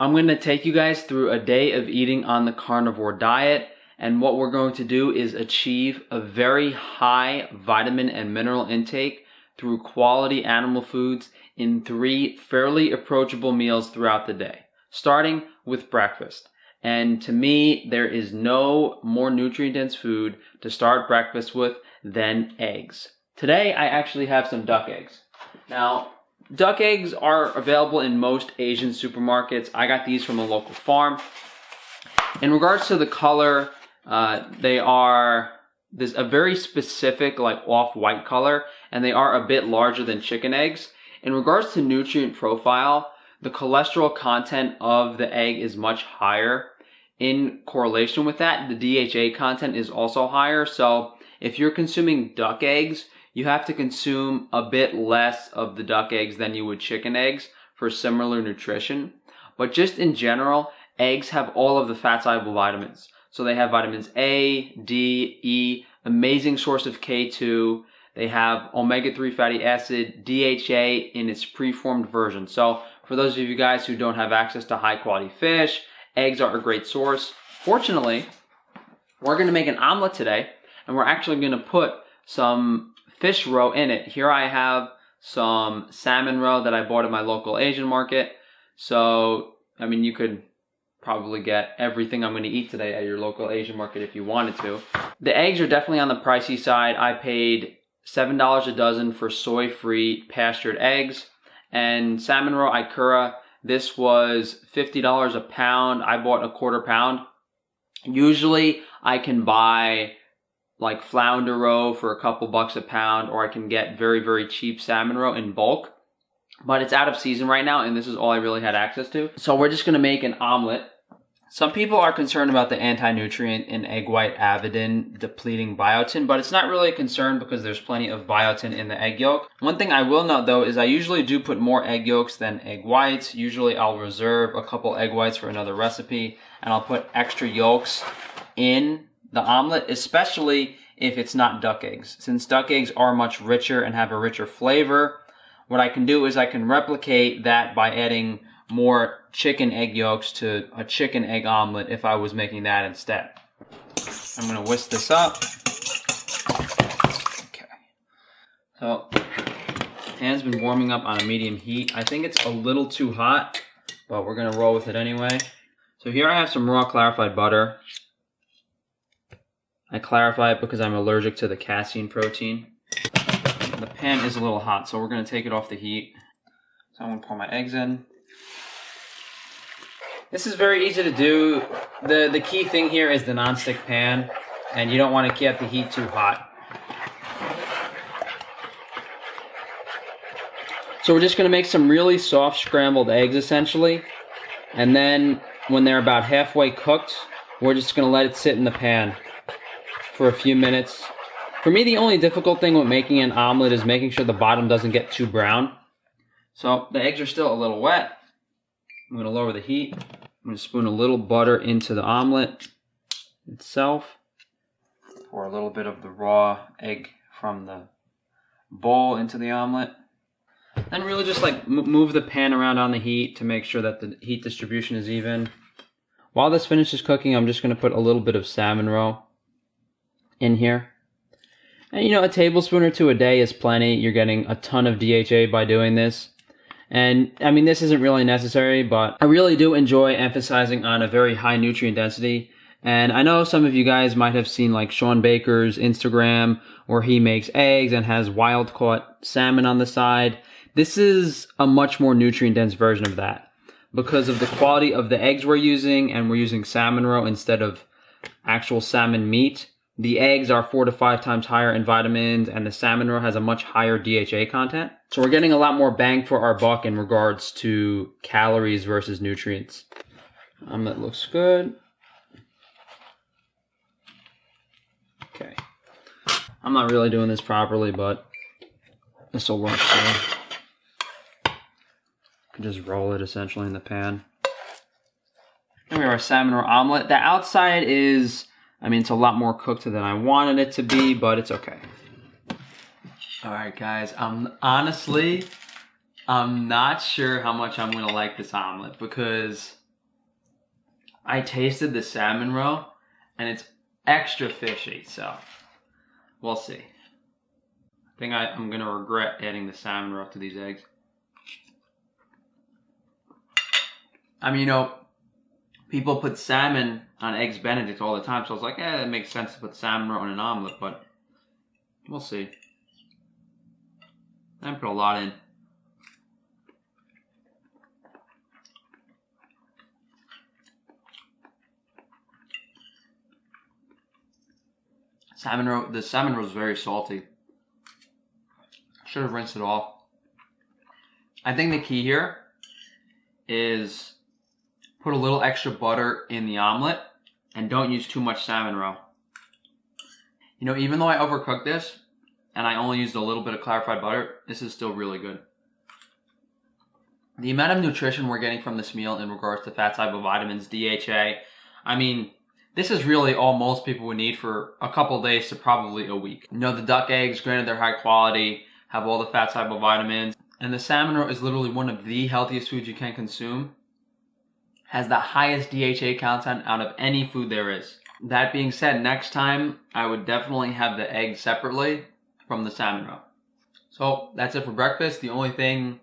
I'm going to take you guys through a day of eating on the carnivore diet, and what we're going to do is achieve a very high vitamin and mineral intake through quality animal foods in 3 fairly approachable meals throughout the day, starting with breakfast. And to me, there is no more nutrient-dense food to start breakfast with than eggs. Today, I actually have some duck eggs. Now, duck eggs are available in most Asian supermarkets. I got these from a local farm. In regards to the color, there's a very specific like off-white color, and they are a bit larger than chicken eggs. In regards to nutrient profile, the cholesterol content of the egg is much higher. In correlation with that, the DHA content is also higher. So if you're consuming duck eggs, you have to consume a bit less of the duck eggs than you would chicken eggs for similar nutrition. But just in general, eggs have all of the fat-soluble vitamins. So they have vitamins A, D, E, amazing source of K2. They have omega-3 fatty acid, DHA in its preformed version. So for those of you guys who don't have access to high-quality fish, eggs are a great source. Fortunately, we're going to make an omelet today, and we're actually going to put some fish roe in it. Here I have some salmon roe that I bought at my local Asian market. So, I mean, you could probably get everything I'm going to eat today at your local Asian market if you wanted to. The eggs are definitely on the pricey side. I paid $7 a dozen for soy-free pastured eggs. And salmon roe Ikura, this was $50 a pound. I bought a quarter pound. Usually I can buy like flounder roe for a couple bucks a pound, or I can get very, very cheap salmon roe in bulk. But it's out of season right now, and this is all I really had access to. So we're just going to make an omelet. Some people are concerned about the anti-nutrient in egg white avidin depleting biotin, but it's not really a concern because there's plenty of biotin in the egg yolk. One thing I will note though is I usually do put more egg yolks than egg whites. Usually I'll reserve a couple egg whites for another recipe, and I'll put extra yolks in the omelet, especially if it's not duck eggs. Since duck eggs are much richer and have a richer flavor, what I can do is I can replicate that by adding more chicken egg yolks to a chicken egg omelet if I was making that instead. I'm going to whisk this up. Okay. So, the pan's been warming up on a medium heat. I think it's a little too hot, but we're going to roll with it anyway. So here I have some raw clarified butter. I clarify it because I'm allergic to the casein protein. The pan is a little hot, so we're going to take it off the heat. So I'm going to pour my eggs in. This is very easy to do. The key thing here is the nonstick pan, and you don't want to get the heat too hot. So we're just going to make some really soft scrambled eggs essentially, and then when they're about halfway cooked, we're just going to let it sit in the pan for a few minutes. For me, the only difficult thing with making an omelet is making sure the bottom doesn't get too brown. So the eggs are still a little wet. I'm going to lower the heat. I'm going to spoon a little butter into the omelet itself. Pour a little bit of the raw egg from the bowl into the omelet. And really just like move the pan around on the heat to make sure that the heat distribution is even. While this finishes cooking, I'm just going to put a little bit of salmon roe in here. And you know, a tablespoon or two a day is plenty. You're getting a ton of DHA by doing this. And I mean, this isn't really necessary, but I really do enjoy emphasizing on a very high nutrient density. And I know some of you guys might have seen like Sean Baker's Instagram where he makes eggs and has wild caught salmon on the side. This is a much more nutrient dense version of that because of the quality of the eggs we're using, and we're using salmon roe instead of actual salmon meat. The eggs are 4 to 5 times higher in vitamins, and the salmon roe has a much higher DHA content. So we're getting a lot more bang for our buck in regards to calories versus nutrients. That looks good. Okay. I'm not really doing this properly, but this will work too. You can just roll it essentially in the pan. Here we have our salmon roe omelet. The outside is, I mean, it's a lot more cooked than I wanted it to be, but it's okay. All right, guys, honestly, I'm not sure how much I'm gonna like this omelet because I tasted the salmon roe, and it's extra fishy, so we'll see. I think I'm gonna regret adding the salmon roe to these eggs. I mean, you know, people put salmon on eggs Benedict all the time, so I was like, it makes sense to put salmon roe in an omelet, but we'll see. I put a lot in. The salmon roe is very salty. Should have rinsed it off. I think the key here is put a little extra butter in the omelet and don't use too much salmon roe. You know, even though I overcooked this and I only used a little bit of clarified butter, this is still really good. The amount of nutrition we're getting from this meal in regards to fat soluble vitamins, DHA, I mean, this is really all most people would need for a couple days to probably a week. You know, the duck eggs, granted they're high quality, have all the fat soluble vitamins, and the salmon roe is literally one of the healthiest foods you can consume. Has the highest DHA content out of any food there is. That being said, next time I would definitely have the egg separately from the salmon roe. So that's it for breakfast. The only thing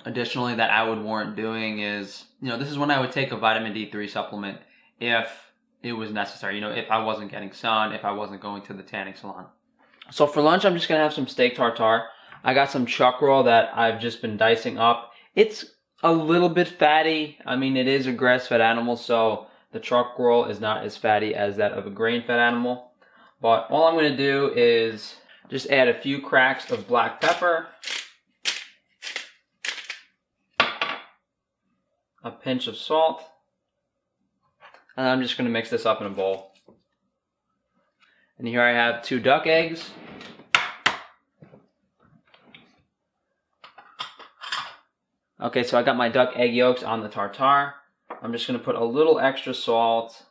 additionally that I would warrant doing is, you know, this is when I would take a vitamin D3 supplement if it was necessary. You know, if I wasn't getting sun, if I wasn't going to the tanning salon. So for lunch, I'm just going to have some steak tartare. I got some chuck roll that I've just been dicing up. It's a little bit fatty. I mean, it is a grass-fed animal, so the chuck roll is not as fatty as that of a grain-fed animal. But all I'm going to do is just add a few cracks of black pepper, a pinch of salt, and I'm just going to mix this up in a bowl. And here I have 2 duck eggs. Okay, so I got my duck egg yolks on the tartare. I'm just going to put a little extra salt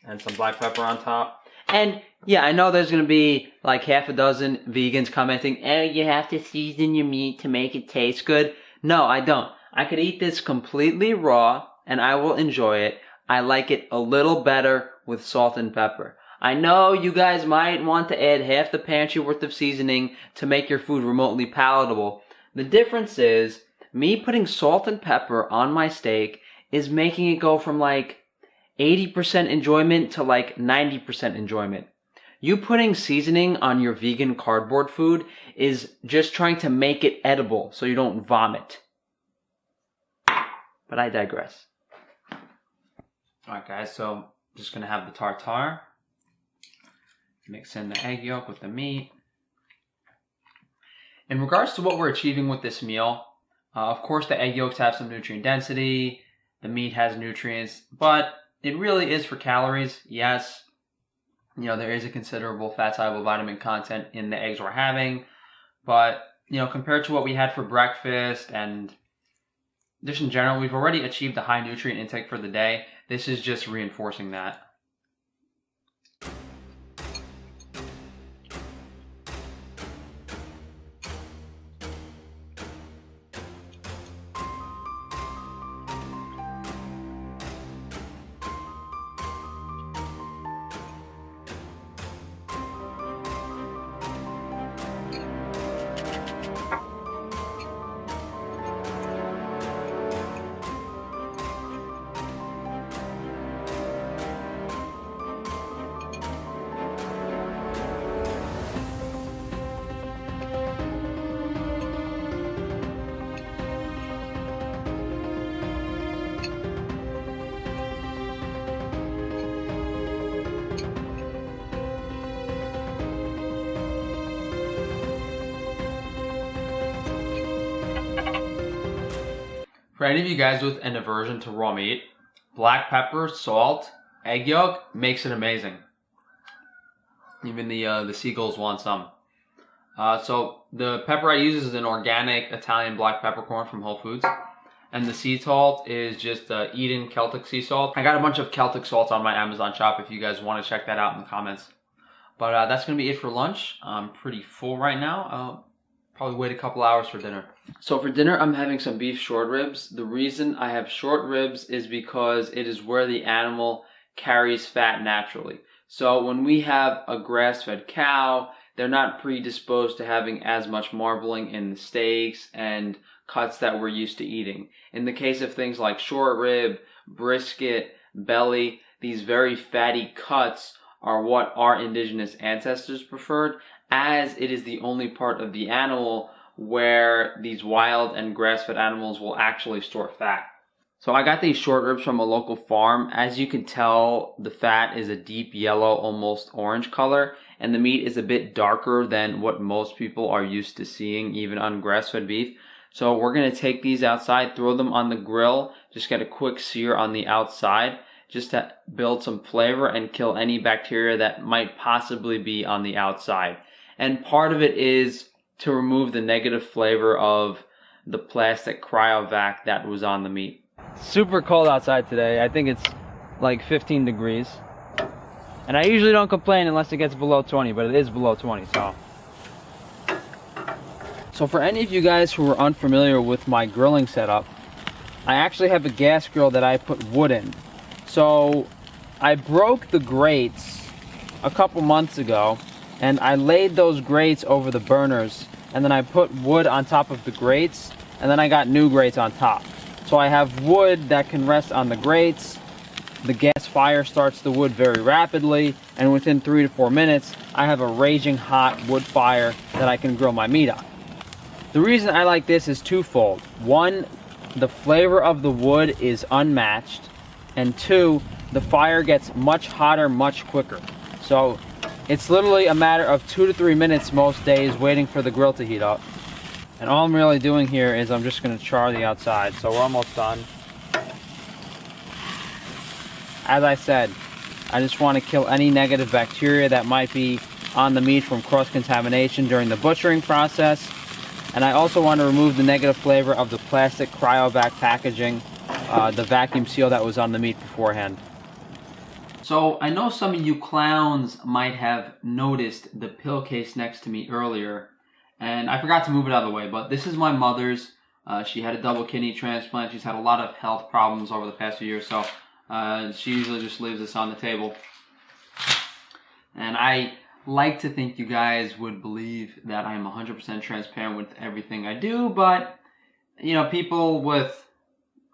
and some black pepper on top. And yeah, I know there's going to be like half a dozen vegans commenting, oh, you have to season your meat to make it taste good. No, I don't. I could eat this completely raw and I will enjoy it. I like it a little better with salt and pepper. I know you guys might want to add half the pantry worth of seasoning to make your food remotely palatable. The difference is, me putting salt and pepper on my steak is making it go from like 80% enjoyment to like 90% enjoyment. You putting seasoning on your vegan cardboard food is just trying to make it edible so you don't vomit. But I digress. Alright guys, so I'm just going to have the tartare. Mix in the egg yolk with the meat. In regards to what we're achieving with this meal, of course the egg yolks have some nutrient density, the meat has nutrients, but it really is for calories. Yes, you know, there is a considerable fat soluble vitamin content in the eggs we're having, but you know, compared to what we had for breakfast and just in general, we've already achieved the high nutrient intake for the day. This is just reinforcing that. For any of you guys with an aversion to raw meat, black pepper, salt, egg yolk makes it amazing. Even the seagulls want some. So the pepper I use is an organic Italian black peppercorn from Whole Foods. And the sea salt is just Eden Celtic sea salt. I got a bunch of Celtic salts on my Amazon shop if you guys want to check that out in the comments. But that's going to be it for lunch. I'm pretty full right now. Probably wait a couple hours for dinner. So for dinner, I'm having some beef short ribs. The reason I have short ribs is because it is where the animal carries fat naturally. So when we have a grass-fed cow, they're not predisposed to having as much marbling in the steaks and cuts that we're used to eating. In the case of things like short rib, brisket, belly, these very fatty cuts are what our indigenous ancestors preferred, as it is the only part of the animal where these wild and grass-fed animals will actually store fat. So I got these short ribs from a local farm. As you can tell, the fat is a deep yellow, almost orange color, and the meat is a bit darker than what most people are used to seeing, even on grass-fed beef. So we're going to take these outside, throw them on the grill, just get a quick sear on the outside, just to build some flavor and kill any bacteria that might possibly be on the outside. And part of it is to remove the negative flavor of the plastic cryovac that was on the meat. Super cold outside today. I think it's like 15 degrees. And I usually don't complain unless it gets below 20, but it is below 20, so. So for any of you guys who are unfamiliar with my grilling setup, I actually have a gas grill that I put wood in. So I broke the grates a couple months ago, and I laid those grates over the burners, and then I put wood on top of the grates, and then I got new grates on top. So I have wood that can rest on the grates. The gas fire starts the wood very rapidly, and within 3 to 4 minutes, I have a raging hot wood fire that I can grill my meat on. The reason I like this is twofold. One, the flavor of the wood is unmatched, and two, the fire gets much hotter much quicker. So it's literally a matter of 2 to 3 minutes most days waiting for the grill to heat up. And all I'm really doing here is I'm just going to char the outside. So we're almost done. As I said, I just want to kill any negative bacteria that might be on the meat from cross-contamination during the butchering process. And I also want to remove the negative flavor of the plastic cryovac packaging, the vacuum seal that was on the meat beforehand. So I know some of you clowns might have noticed the pill case next to me earlier. And I forgot to move it out of the way, but this is my mother's. She had a double kidney transplant. She's had a lot of health problems over the past few years, so she usually just leaves this on the table. And I like to think you guys would believe that I am 100% transparent with everything I do, but, you know, people with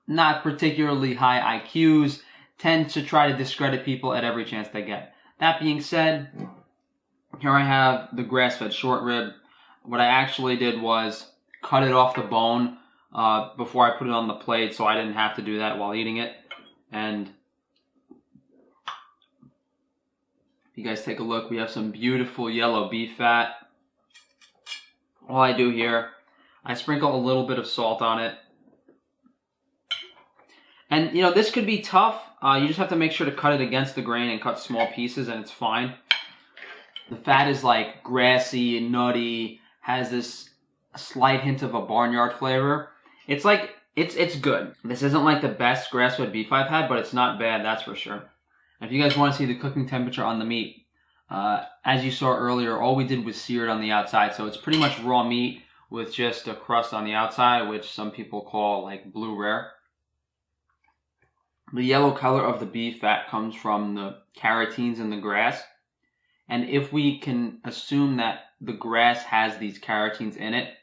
not particularly high IQs tend to try to discredit people at every chance they get. That being said, here I have the grass-fed short rib. What I actually did was cut it off the bone before I put it on the plate, so I didn't have to do that while eating it. And if you guys take a look, we have some beautiful yellow beef fat. All I do here, I sprinkle a little bit of salt on it. And, you know, this could be tough. You just have to make sure to cut it against the grain and cut small pieces, and it's fine. The fat is like grassy and nutty, has this slight hint of a barnyard flavor. It's like, it's good. This isn't like the best grass-fed beef I've had, but it's not bad, that's for sure. And if you guys want to see the cooking temperature on the meat, as you saw earlier, all we did was sear it on the outside. So it's pretty much raw meat with just a crust on the outside, which some people call like blue rare. The yellow color of the beef fat comes from the carotenes in the grass. And if we can assume that the grass has these carotenes in it,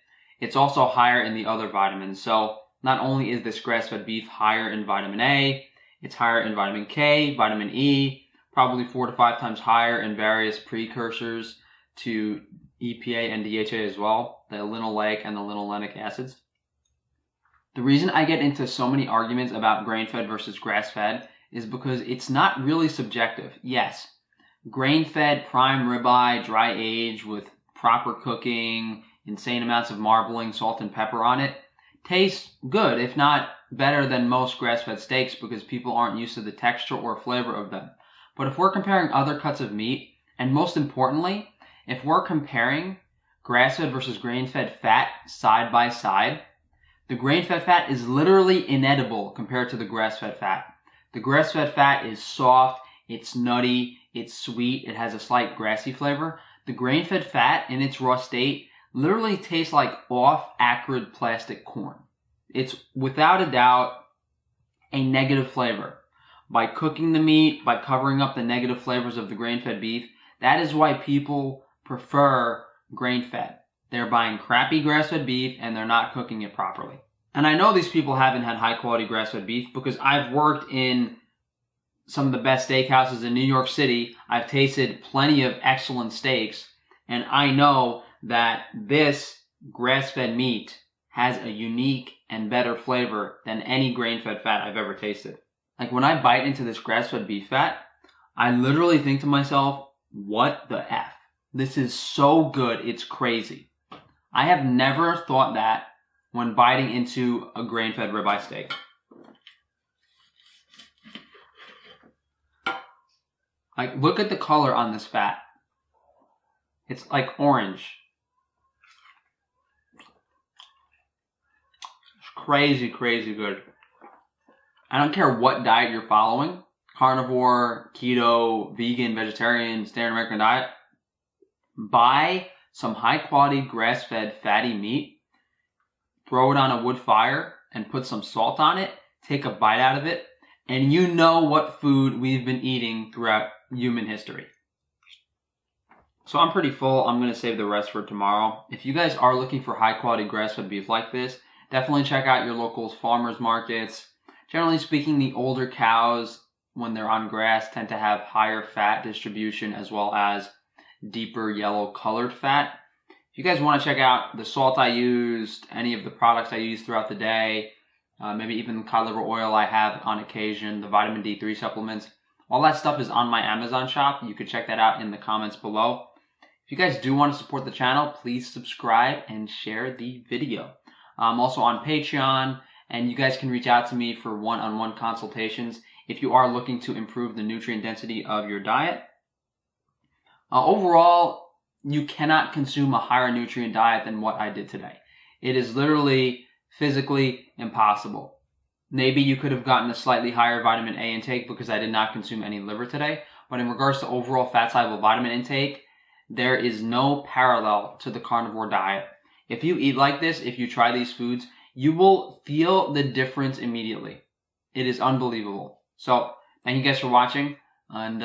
it's also higher in the other vitamins. So not only is this grass-fed beef higher in vitamin A, it's higher in vitamin K, vitamin E, probably 4 to 5 times higher in various precursors to EPA and DHA as well, the linoleic and the linolenic acids. The reason I get into so many arguments about grain-fed versus grass-fed is because it's not really subjective. Yes, grain-fed prime ribeye, dry aged with proper cooking, insane amounts of marbling, salt and pepper on it, tastes good, if not better than most grass-fed steaks, because people aren't used to the texture or flavor of them. But if we're comparing other cuts of meat, and most importantly, if we're comparing grass-fed versus grain-fed fat side by side, the grain-fed fat is literally inedible compared to the grass-fed fat. The grass-fed fat is soft, it's nutty, it's sweet, it has a slight grassy flavor. The grain-fed fat in its raw state literally tastes like off-acrid plastic corn. It's without a doubt a negative flavor. By cooking the meat, by covering up the negative flavors of the grain-fed beef, that is why people prefer grain-fed. They're buying crappy grass-fed beef and they're not cooking it properly. And I know these people haven't had high-quality grass-fed beef because I've worked in some of the best steakhouses in New York City. I've tasted plenty of excellent steaks, and I know that this grass-fed meat has a unique and better flavor than any grain-fed fat I've ever tasted. Like when I bite into this grass-fed beef fat, I literally think to myself, what the F? This is so good, it's crazy. I have never thought that when biting into a grain-fed ribeye steak. Like, look at the color on this fat. It's like orange. It's crazy, crazy good. I don't care what diet you're following. Carnivore, keto, vegan, vegetarian, standard American diet. Buy some high quality grass-fed fatty meat. Throw it on a wood fire and put some salt on it. Take a bite out of it. And you know what food we've been eating throughout human history. So I'm pretty full. I'm going to save the rest for tomorrow. If you guys are looking for high quality grass-fed beef like this, definitely check out your local farmers markets. Generally speaking, the older cows, when they're on grass, tend to have higher fat distribution as well as deeper yellow colored fat. If you guys want to check out the salt I used, any of the products I use throughout the day, maybe even the cod liver oil I have on occasion, the vitamin D3 supplements, all that stuff is on my Amazon shop. You can check that out in the comments below. If you guys do want to support the channel, please subscribe and share the video. I'm also on Patreon, and you guys can reach out to me for one-on-one consultations if you are looking to improve the nutrient density of your diet. Overall, you cannot consume a higher nutrient diet than what I did today. It is literally physically impossible. Maybe you could have gotten a slightly higher vitamin A intake because I did not consume any liver today, but in regards to overall fat-soluble vitamin intake, there is no parallel to the carnivore diet. If you eat like this, if you try these foods, you will feel the difference immediately. It is unbelievable. So, thank you guys for watching, and